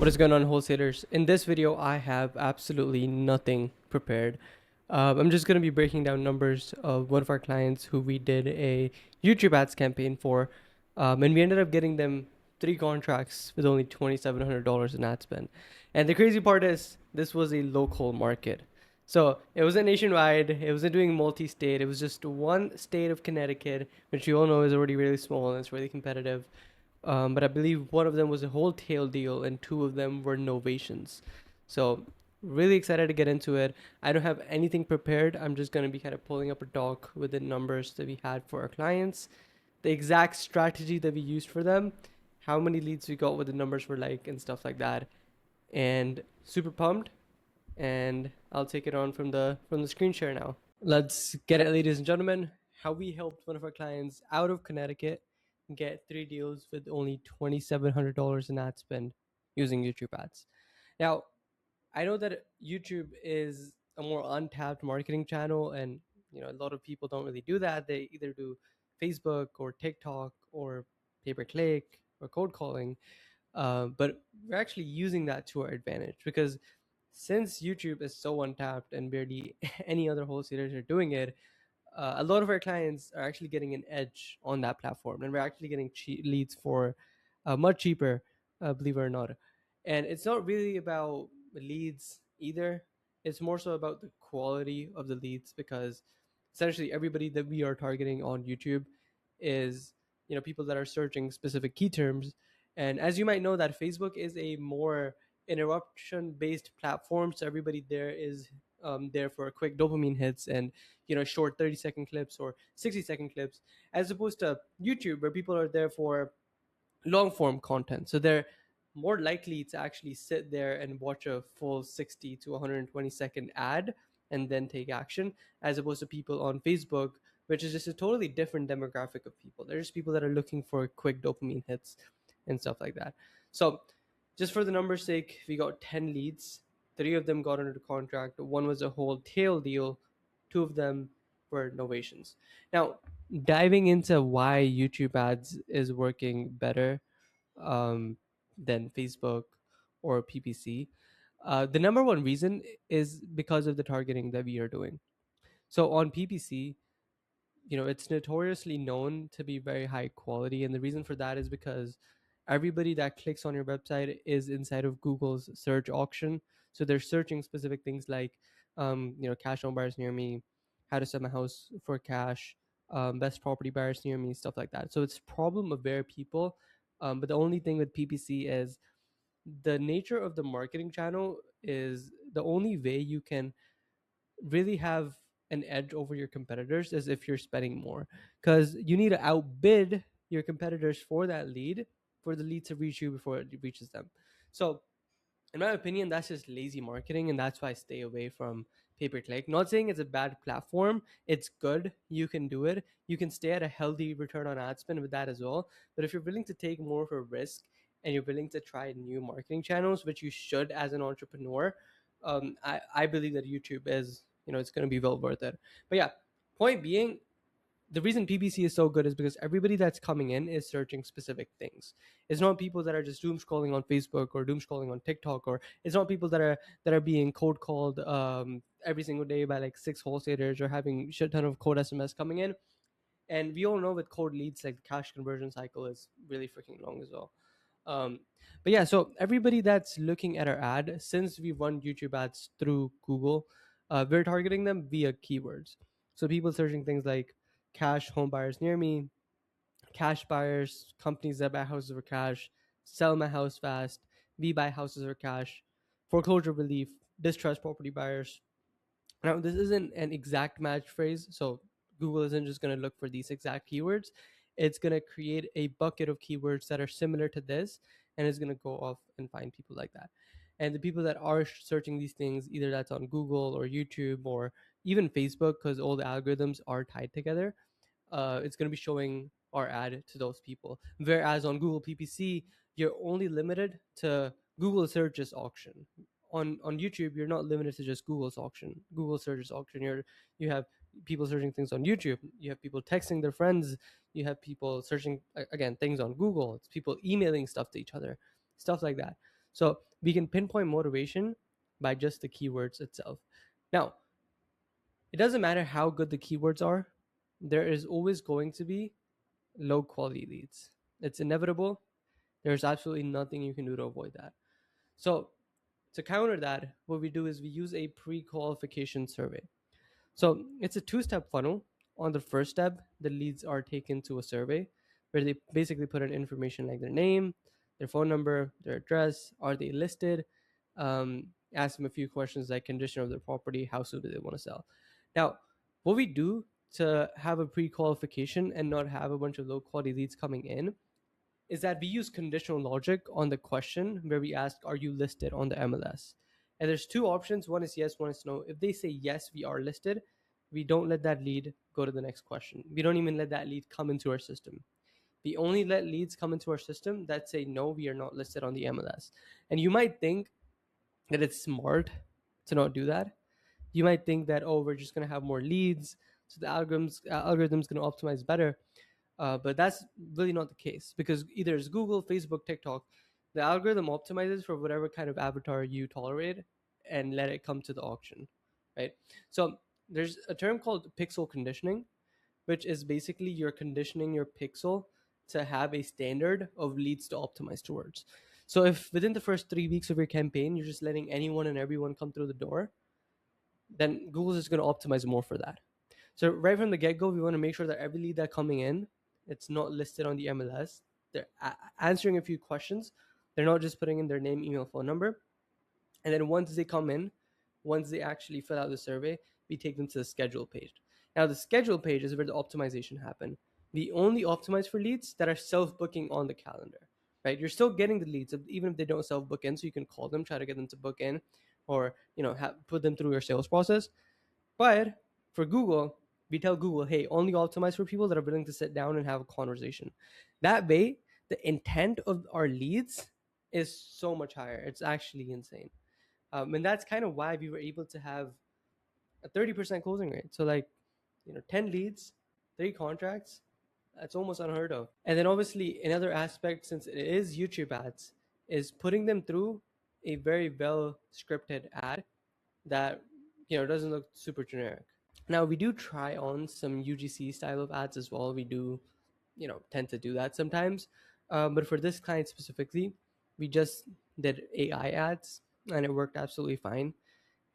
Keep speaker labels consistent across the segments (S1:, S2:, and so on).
S1: What is going on, wholesalers? In this video, I have absolutely nothing prepared. I'm just going to be breaking down numbers of one of our clients who we did a YouTube ads campaign for, and we ended up getting them 3 contracts with only $2,700 in ad spend. And the crazy part is, this was a local market. So it wasn't nationwide, it wasn't doing multi-state, it was just one state of Connecticut, which you all know is already really small and it's really competitive. But I believe one of them was a wholesale deal and two of them were novations. So really excited to get into it. I don't have anything prepared. I'm just going to be kind of pulling up a doc with the numbers that we had for our clients, the exact strategy that we used for them, how many leads we got, what the numbers were like, and stuff like that. And super pumped. And I'll take it on from the screen share now. Let's get it, ladies and gentlemen. How we helped one of our clients out of Connecticut get 3 deals with only $2,700 in ad spend using YouTube ads. Now, I know that YouTube is a more untapped marketing channel, and a lot of people don't really do that. They either do Facebook or TikTok or pay per click or cold calling. But we're actually using that to our advantage because since YouTube is so untapped and barely any other wholesalers are doing it, a lot of our clients are actually getting an edge on that platform, and we're actually getting leads for much cheaper, believe it or not. And it's not really about leads either. It's more so about the quality of the leads because essentially everybody that we are targeting on YouTube is people that are searching specific key terms. And as you might know, that Facebook is a more interruption based platform, so everybody there is there for quick dopamine hits and short 30-second clips or 60-second clips, as opposed to YouTube where people are there for long form content. So they're more likely to actually sit there and watch a full 60 to 120-second ad and then take action, as opposed to people on Facebook, which is just a totally different demographic of people. There's people that are looking for quick dopamine hits and stuff like that. So just for the numbers sake, we got 10 leads. 3 of them got under the contract. One was a whole tail deal. 2 of them were novations. Now, diving into why YouTube ads is working better um, than Facebook or PPC, the number one reason is because of the targeting that we are doing. So on PPC, it's notoriously known to be very high quality, and the reason for that is because everybody that clicks on your website is inside of Google's search auction. So they're searching specific things like cash home buyers near me, how to sell my house for cash, best property buyers near me, stuff like that. So it's problem aware people. But the only thing with PPC is the nature of the marketing channel is the only way you can really have an edge over your competitors is if you're spending more, because you need to outbid your competitors for that lead, for the lead to reach you before it reaches them. So in my opinion, that's just lazy marketing, and that's why I stay away from pay per click. Not saying it's a bad platform, it's good. You can do it. You can stay at a healthy return on ad spend with that as well. But if you're willing to take more of a risk and you're willing to try new marketing channels, which you should as an entrepreneur, I believe that YouTube is, it's going to be well worth it. But yeah, point being, the reason PPC is so good is because everybody that's coming in is searching specific things. It's not people that are just doom scrolling on Facebook or doom scrolling on TikTok, or it's not people that are being cold called every single day by like 6 wholesalers or having shit ton of cold SMS coming in. And we all know with cold leads, like the cash conversion cycle is really freaking long as well. Um, but yeah, so everybody that's looking at our ad, since we run YouTube ads through Google, we're targeting them via keywords. So people searching things like cash home buyers near me, cash buyers, companies that buy houses for cash, sell my house fast, we buy houses for cash, foreclosure relief, distressed property buyers. Now, this isn't an exact match phrase, so Google isn't just going to look for these exact keywords. It's going to create a bucket of keywords that are similar to this, and it's going to go off and find people like that. And the people that are searching these things, either that's on Google or YouTube or even Facebook, because all the algorithms are tied together, it's going to be showing our ad to those people. Whereas on Google PPC, you're only limited to Google searches auction. On YouTube, you're not limited to just Google's auction. Google searches auction. You have people searching things on YouTube. You have people texting their friends. You have people searching again things on Google. It's people emailing stuff to each other, stuff like that. So we can pinpoint motivation by just the keywords itself. Now, it doesn't matter how good the keywords are, there is always going to be low quality leads. It's inevitable. There's absolutely nothing you can do to avoid that. So, to counter that, what we do is we use a pre qualification survey. So it's a two-step funnel. On the first step, the leads are taken to a survey where they basically put in information like their name, their phone number, their address, are they listed, ask them a few questions like condition of their property, how soon do they want to sell. Now, what we do to have a pre-qualification and not have a bunch of low-quality leads coming in is that we use conditional logic on the question where we ask, are you listed on the MLS? And there's two options. One is yes, one is no. If they say yes, we are listed, we don't let that lead go to the next question. We don't even let that lead come into our system. We only let leads come into our system that say, no, we are not listed on the MLS. And you might think that it's smart to not do that. You might think that, oh, we're just going to have more leads. So the algorithm's going to optimize better. But that's really not the case because either it's Google, Facebook, TikTok, the algorithm optimizes for whatever kind of avatar you tolerate and let it come to the auction, right? So there's a term called pixel conditioning, which is basically you're conditioning your pixel to have a standard of leads to optimize towards. So if within the first 3 weeks of your campaign, you're just letting anyone and everyone come through the door, then Google is going to optimize more for that. So right from the get-go, we want to make sure that every lead that coming in, it's not listed on the MLS. They're answering a few questions. They're not just putting in their name, email, phone number. And then once they come in, once they actually fill out the survey, we take them to the schedule page. Now the schedule page is where the optimization happen. We only optimize for leads that are self-booking on the calendar, right? You're still getting the leads even if they don't self-book in, so you can call them, try to get them to book in, or put them through your sales process. But for Google, we tell Google, hey, only optimize for people that are willing to sit down and have a conversation. That way, the intent of our leads is so much higher. It's actually insane. And that's kind of why we were able to have a 30% closing rate. So, 10 leads, 3 contracts, that's almost unheard of. And then, obviously, another aspect, since it is YouTube ads, is putting them through a very well scripted ad that doesn't look super generic. Now we do try on some UGC style of ads as well. We do, tend to do that sometimes. But for this client specifically, we just did AI ads and it worked absolutely fine.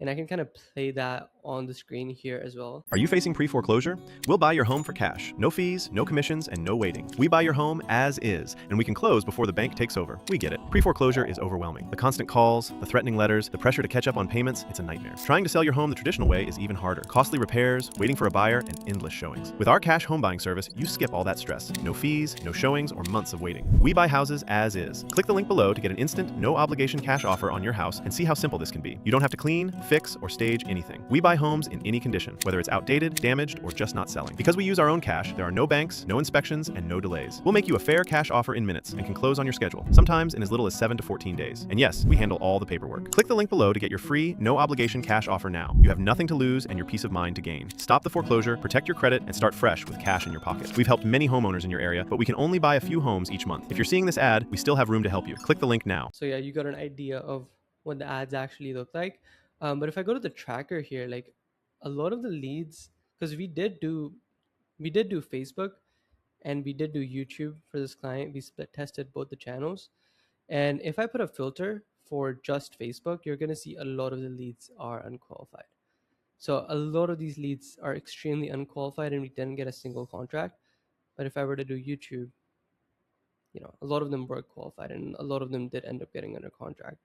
S1: And I can kind of play that on the screen here as well.
S2: Are you facing pre-foreclosure? We'll buy your home for cash. No fees, no commissions, and no waiting. We buy your home as is, and we can close before the bank takes over. We get it. Pre-foreclosure is overwhelming. The constant calls, the threatening letters, the pressure to catch up on payments, it's a nightmare. Trying to sell your home the traditional way is even harder. Costly repairs, waiting for a buyer, and endless showings. With our cash home buying service, you skip all that stress. No fees, no showings, or months of waiting. We buy houses as is. Click the link below to get an instant, no obligation cash offer on your house and see how simple this can be. You don't have to clean, fix, or stage anything. We buy homes in any condition, whether it's outdated, damaged, or just not selling. Because we use our own cash, there are no banks, no inspections, and no delays. We'll make you a fair cash offer in minutes and can close on your schedule, sometimes in as little as 7 to 14 days. And yes, we handle all the paperwork. Click the link below to get your free, no obligation cash offer now. You have nothing to lose and your peace of mind to gain. Stop the foreclosure, protect your credit, and start fresh with cash in your pocket. We've helped many homeowners in your area, but we can only buy a few homes each month. If you're seeing this ad, we still have room to help you. Click the link now.
S1: So yeah, you got an idea of what the ads actually look like. But if I go to the tracker here, like a lot of the leads, because we did do Facebook and we did do YouTube for this client. We split tested both the channels. And if I put a filter for just Facebook, you're going to see a lot of the leads are unqualified. So a lot of these leads are extremely unqualified and we didn't get a single contract. But if I were to do YouTube, a lot of them were qualified and a lot of them did end up getting under contract.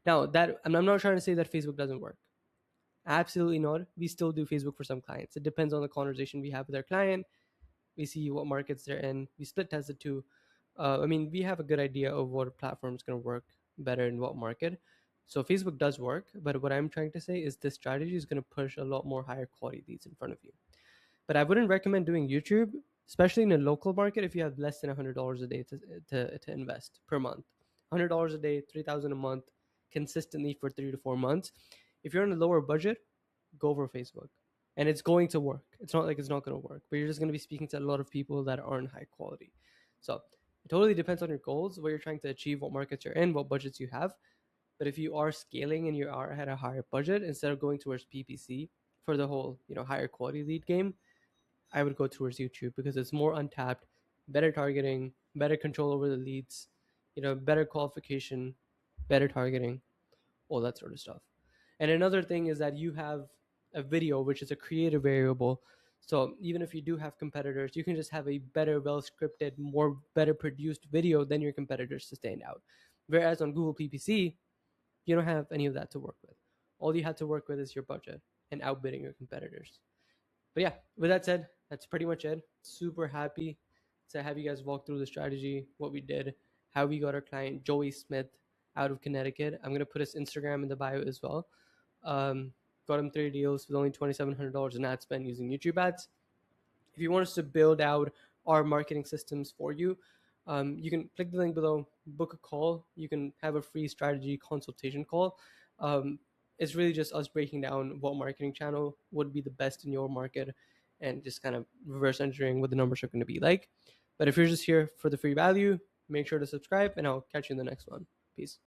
S1: Now that, and I'm not trying to say that Facebook doesn't work. Absolutely not. We still do Facebook for some clients. It depends on the conversation we have with our client. We see what markets they're in. We split tested too. We have a good idea of what platform is going to work better in what market. So Facebook does work, but what I'm trying to say is this strategy is going to push a lot more higher quality leads in front of you. But I wouldn't recommend doing YouTube, especially in a local market, if you have less than $100 a day to invest per month. $100 a day, $3,000 a month, consistently for 3 to 4 months. If you're on a lower budget, go for Facebook. And it's going to work. It's not like it's not going to work, but you're just going to be speaking to a lot of people that aren't high quality. So it totally depends on your goals, what you're trying to achieve, what markets you're in, what budgets you have. But if you are scaling and you are at a higher budget, instead of going towards PPC for the whole, higher quality lead game, I would go towards YouTube because it's more untapped, better targeting, better control over the leads, better qualification, better targeting, all that sort of stuff. And another thing is that you have a video, which is a creative variable. So even if you do have competitors, you can just have a better, well scripted, more better produced video than your competitors to stand out. Whereas on Google PPC, you don't have any of that to work with. All you have to work with is your budget and outbidding your competitors. But yeah, with that said, that's pretty much it. Super happy to have you guys walk through the strategy, what we did, how we got our client Joey Smith out of Connecticut. I'm gonna put his Instagram in the bio as well. Um, got him 3 deals with only $2,700 in ad spend using YouTube ads. If you want us to build out our marketing systems for you, you can click the link below, book a call. You can have a free strategy consultation call. Um, it's really just us breaking down what marketing channel would be the best in your market and just kind of reverse engineering what the numbers are going to be like. But if you're just here for the free value, make sure to subscribe and I'll catch you in the next one. Peace.